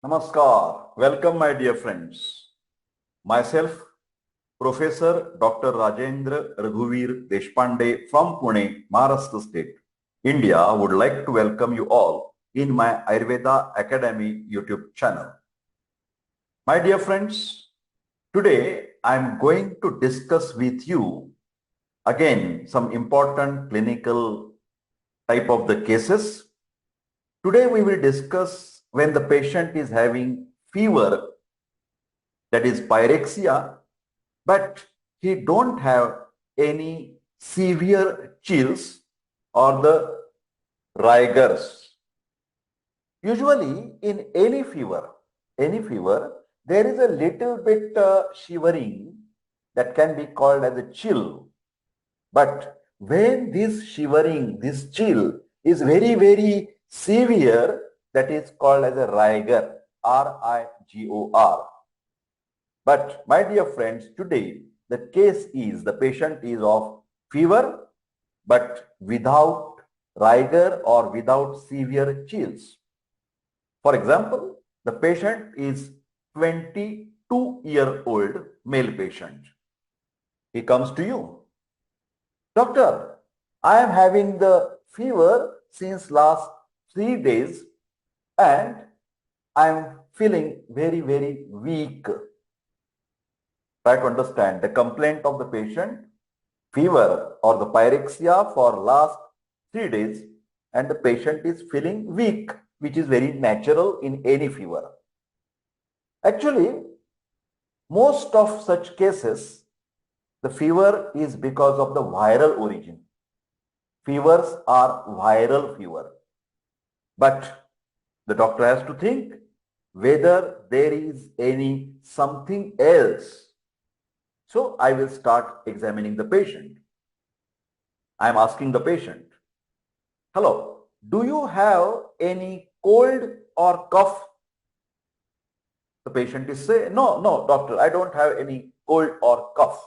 Namaskar. Welcome, my dear friends. Myself, Professor Dr. Rajendra Raghuvir Deshpande from Pune, Maharashtra State, India, would like to welcome you all in my Ayurveda Academy YouTube channel. My dear friends, today I am going to discuss with you again some important clinical type of the cases. Today we will discuss when the patient is having fever, that is pyrexia, but he don't have any severe chills or the rigors. Usually in any fever, there is a little bit shivering that can be called as a chill. But when this shivering, this chill is very, very severe, that is called as a rigor, R-I-G-O-R. But my dear friends, today the case is the patient is of fever but without rigor or without severe chills. For example, the patient is 22-year-old male patient. He comes to you. Doctor, I am having the fever since last 3 days and I am feeling very, very weak. Try to understand the complaint of the patient, fever or the pyrexia for last 3 days, and the patient is feeling weak, which is very natural in any fever. Actually, most of such cases, the fever is because of the viral origin. Fevers are viral fever. But the doctor has to think whether there is any something else. So I will start examining the patient. I am asking the patient, hello, do you have any cold or cough? The patient is saying, no, doctor, I don't have any cold or cough.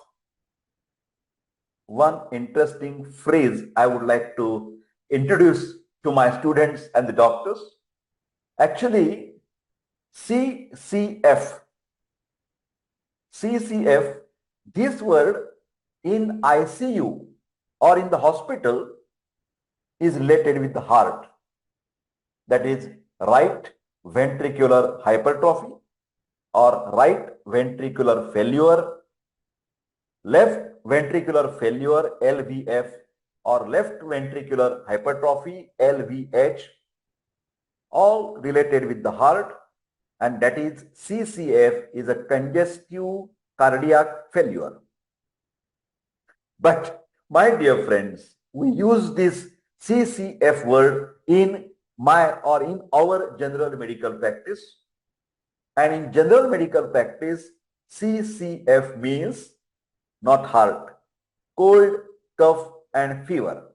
One interesting phrase I would like to introduce to my students and the doctors. Actually, CCF, this word in ICU or in the hospital is related with the heart. That is right ventricular hypertrophy or right ventricular failure, left ventricular failure LVF or left ventricular hypertrophy LVH, all related with the heart, and that is CCF is a congestive cardiac failure. But my dear friends, we use this CCF word in our general medical practice, and in general medical practice CCF means not heart, cold, cough and fever.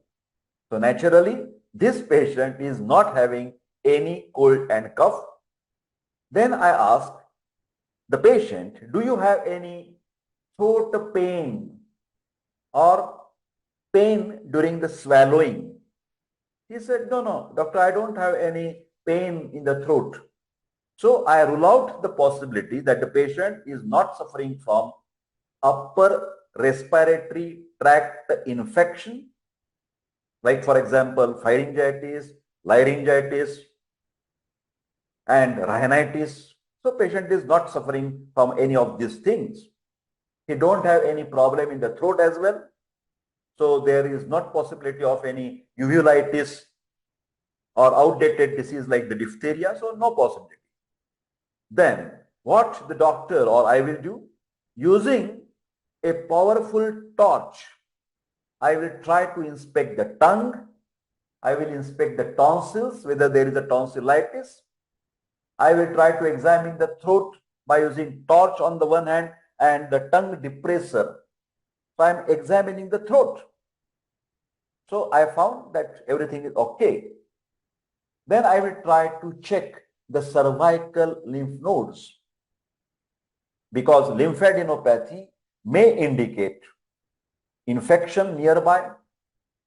So naturally this patient is not having any cold and cough. Then I ask the patient, do you have any throat pain or pain during the swallowing? He said, no, doctor, I don't have any pain in the throat. So I rule out the possibility that the patient is not suffering from upper respiratory tract infection, like for example, pharyngitis, laryngitis, and rhinitis. So patient is not suffering from any of these things. He don't have any problem in the throat as well. So there is not possibility of any uvulitis or outdated disease like the diphtheria. So no possibility. Then what the doctor or I will do, using a powerful torch, I will try to inspect the tongue. I will inspect the tonsils, whether there is a tonsillitis. I will try to examine the throat by using torch on the one hand and the tongue depressor. So I am examining the throat. So I found that everything is okay. Then I will try to check the cervical lymph nodes, because lymphadenopathy may indicate infection nearby,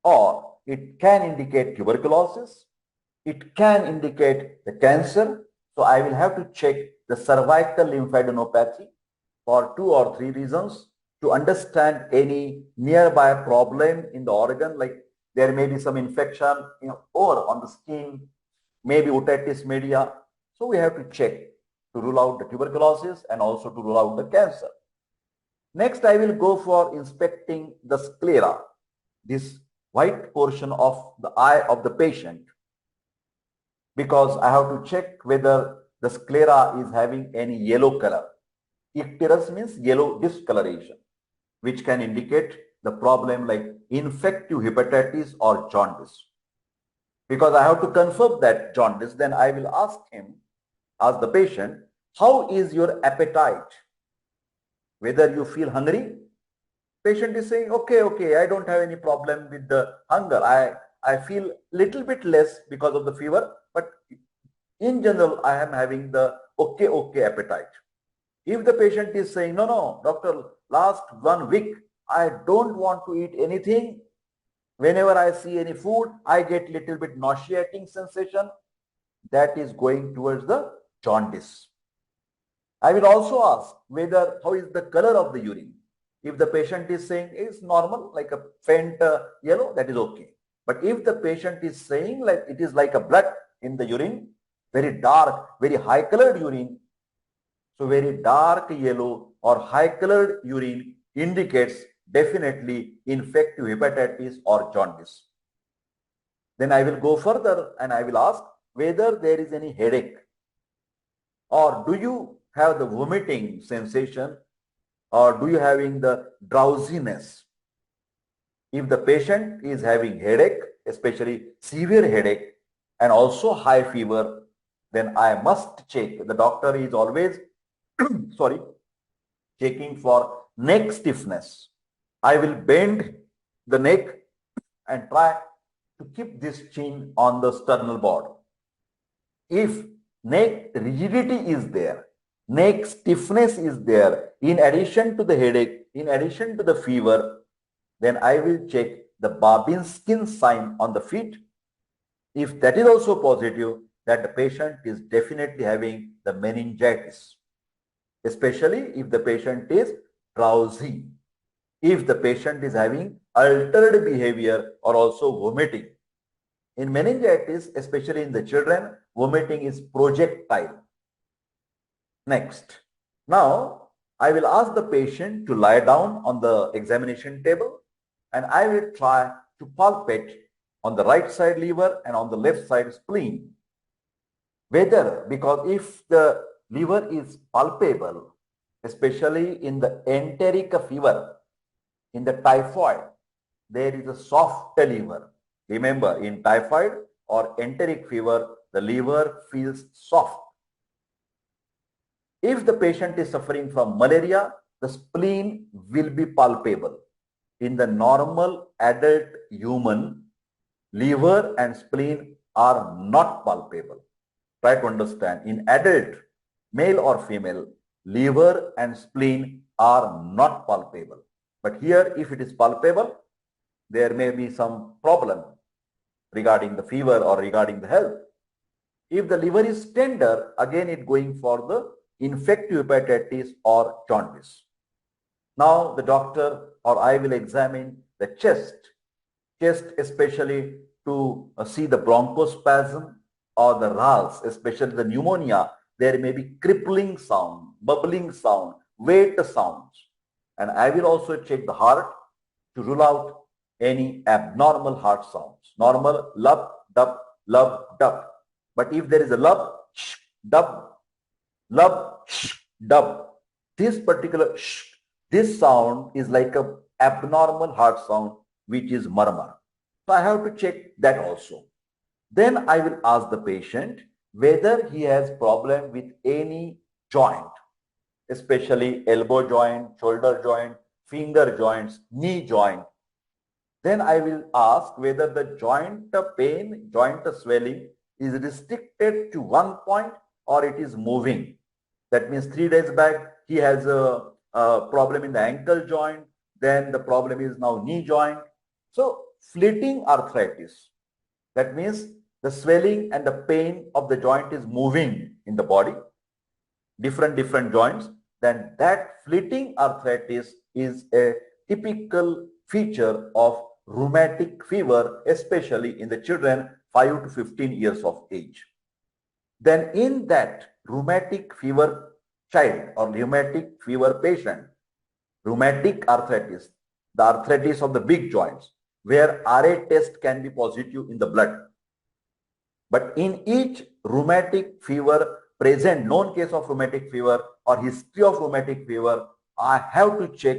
or it can indicate tuberculosis, it can indicate the cancer. So I will have to check the cervical lymphadenopathy for 2 or 3 reasons to understand any nearby problem in the organ, like there may be some infection, or on the skin, maybe otitis media. So we have to check to rule out the tuberculosis and also to rule out the cancer. Next, I will go for inspecting the sclera, this white portion of the eye of the patient, because I have to check whether the sclera is having any yellow color. Icterus means yellow discoloration, which can indicate the problem like infective hepatitis or jaundice. Because I have to confirm that jaundice, then I will ask the patient, how is your appetite? Whether you feel hungry? Patient is saying, okay, I don't have any problem with the hunger. I feel little bit less because of the fever, but in general, I am having the okay appetite. If the patient is saying, no, doctor, last 1 week, I don't want to eat anything. Whenever I see any food, I get little bit nauseating sensation. That is going towards the jaundice. I will also ask how is the color of the urine. If the patient is saying it's normal, like a faint yellow, that is okay. But if the patient is saying like it is like a blood in the urine, very dark, very high colored urine, so very dark yellow or high colored urine indicates definitely infective hepatitis or jaundice. Then I will go further and I will ask whether there is any headache, or do you have the vomiting sensation, or do you having the drowsiness. If the patient is having headache, especially severe headache and also high fever, then I must check. The doctor is always checking for neck stiffness. I will bend the neck and try to keep this chin on the sternal board. If neck rigidity is there, neck stiffness is there, in addition to the headache, in addition to the fever, then I will check the Babinski sign on the feet. If that is also positive, that the patient is definitely having the meningitis, especially if the patient is drowsy, if the patient is having altered behavior or also vomiting. In meningitis, especially in the children, vomiting is projectile. Next. Now, I will ask the patient to lie down on the examination table and I will try to palpate on the right side liver and on the left side spleen. Whether, because if the liver is palpable, especially in the enteric fever, in the typhoid, there is a soft liver. Remember, in typhoid or enteric fever, the liver feels soft. If the patient is suffering from malaria, the spleen will be palpable. In the normal adult human, liver and spleen are not palpable. Try to understand. In adult, male or female, liver and spleen are not palpable. But here, if it is palpable, there may be some problem regarding the fever or regarding the health. If the liver is tender, again it going for the infective hepatitis or jaundice. Now the doctor or I will examine the chest especially to see the bronchospasm or the RAS, especially the pneumonia. There may be crippling sound, bubbling sound, weight sounds. And I will also check the heart to rule out any abnormal heart sounds. Normal lub, dub, lub, dub. But if there is a lub, sh, dub, lub, sh, dub, this particular sh, this sound is like a abnormal heart sound, which is murmur. So I have to check that also. Then I will ask the patient whether he has problem with any joint, especially elbow joint, shoulder joint, finger joints, knee joint. Then I will ask whether the joint pain, joint swelling is restricted to one point or it is moving. That means 3 days back, he has a problem in the ankle joint. Then the problem is now knee joint. So fleeting arthritis. That means the swelling and the pain of the joint is moving in the body, different joints, then that fleeting arthritis is a typical feature of rheumatic fever, especially in the children 5 to 15 years of age. Then in that rheumatic fever child or rheumatic fever patient, rheumatic arthritis, the arthritis of the big joints, where RA test can be positive in the blood. But in each rheumatic fever present, known case of rheumatic fever or history of rheumatic fever, I have to check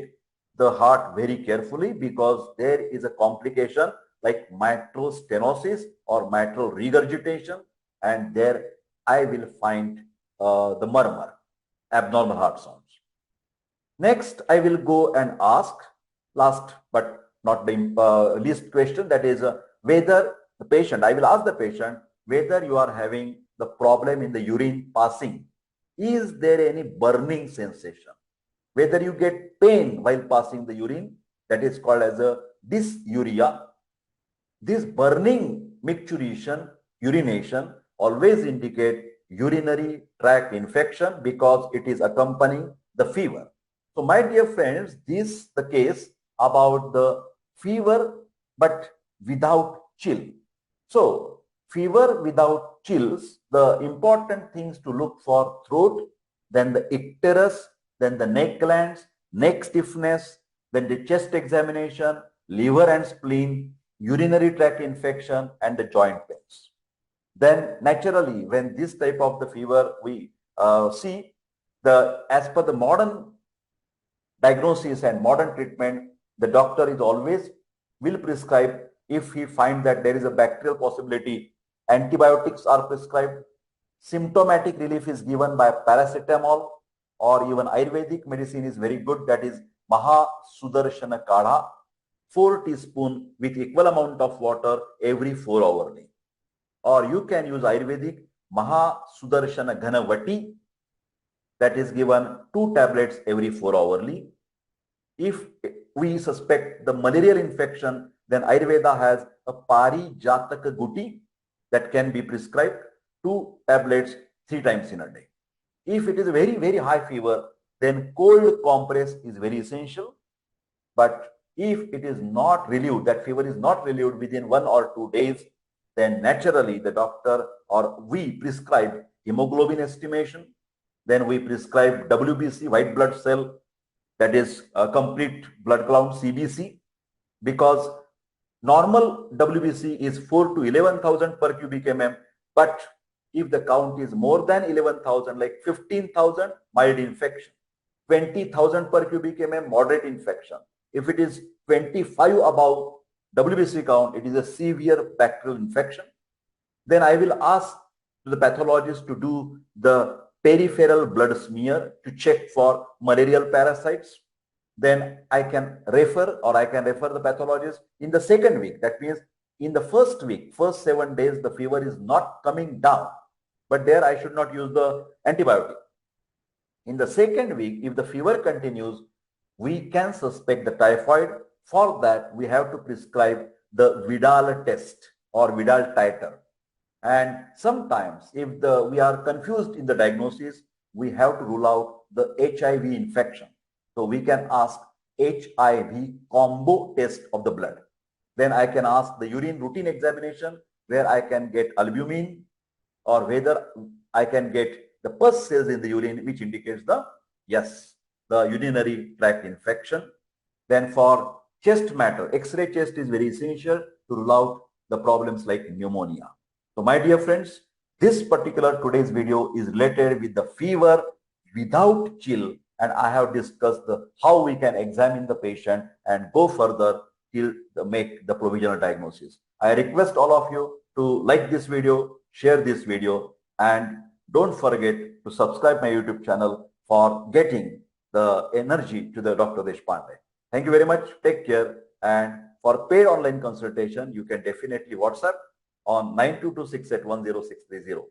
the heart very carefully, because there is a complication like mitral stenosis or mitral regurgitation, and there I will find the murmur, abnormal heart sounds. Next, I will go and ask, last but not the least question, that is whether the patient, I will ask the patient whether you are having the problem in the urine passing. Is there any burning sensation? Whether you get pain while passing the urine, that is called as a dysuria. This burning micturition, urination, always indicate urinary tract infection, because it is accompanying the fever. So my dear friends, this is the case about the fever but without chill. So fever without chills, the important things to look for: throat, then the icterus, then the neck glands, neck stiffness, then the chest examination, liver and spleen, urinary tract infection, and the joint pains. Then naturally, when this type of the fever we see, as per the modern diagnosis and modern treatment, the doctor is always will prescribe, if he finds that there is a bacterial possibility, antibiotics are prescribed. Symptomatic relief is given by paracetamol, or even Ayurvedic medicine is very good, that is Maha Sudarshana Kadha, 4 teaspoons with equal amount of water every 4 hours. Or you can use Ayurvedic Maha Sudarshana Ghanavati, that is given 2 tablets every 4 hours. If we suspect the malarial infection, then Ayurveda has a Parijataka Guti that can be prescribed, 2 tablets 3 times in a day. If it is a very high fever, then cold compress is very essential. But if it is not relieved, that fever is not relieved within 1 or 2 days, then naturally the doctor or we prescribe hemoglobin estimation. Then we prescribe WBC, white blood cell, that is complete blood count, CBC, because normal WBC is 4 to 11,000 per cubic mm, but if the count is more than 11,000, like 15,000, mild infection, 20,000 per cubic mm, moderate infection. If it is 25 above WBC count, it is a severe bacterial infection. Then I will ask the pathologist to do the peripheral blood smear to check for malarial parasites. Then I can refer the pathologist in the second week. That means in the first week, first 7 days, the fever is not coming down, but there I should not use the antibiotic. In the second week, if the fever continues, we can suspect the typhoid. For that, we have to prescribe the Vidal test or Vidal titer. And sometimes if we are confused in the diagnosis, we have to rule out the HIV infection. So we can ask HIV combo test of the blood. Then I can ask the urine routine examination, where I can get albumin, or whether I can get the pus cells in the urine, which indicates the urinary tract infection. Then for chest matter, X-ray chest is very essential to rule out the problems like pneumonia. So my dear friends, this particular today's video is related with the fever without chill, and I have discussed how we can examine the patient and go further till make the provisional diagnosis. I request all of you to like this video, share this video, and don't forget to subscribe my YouTube channel for getting the energy to the Dr. Deshpande. Thank you very much. Take care. And for paid online consultation, you can definitely WhatsApp on 9226 at 10630.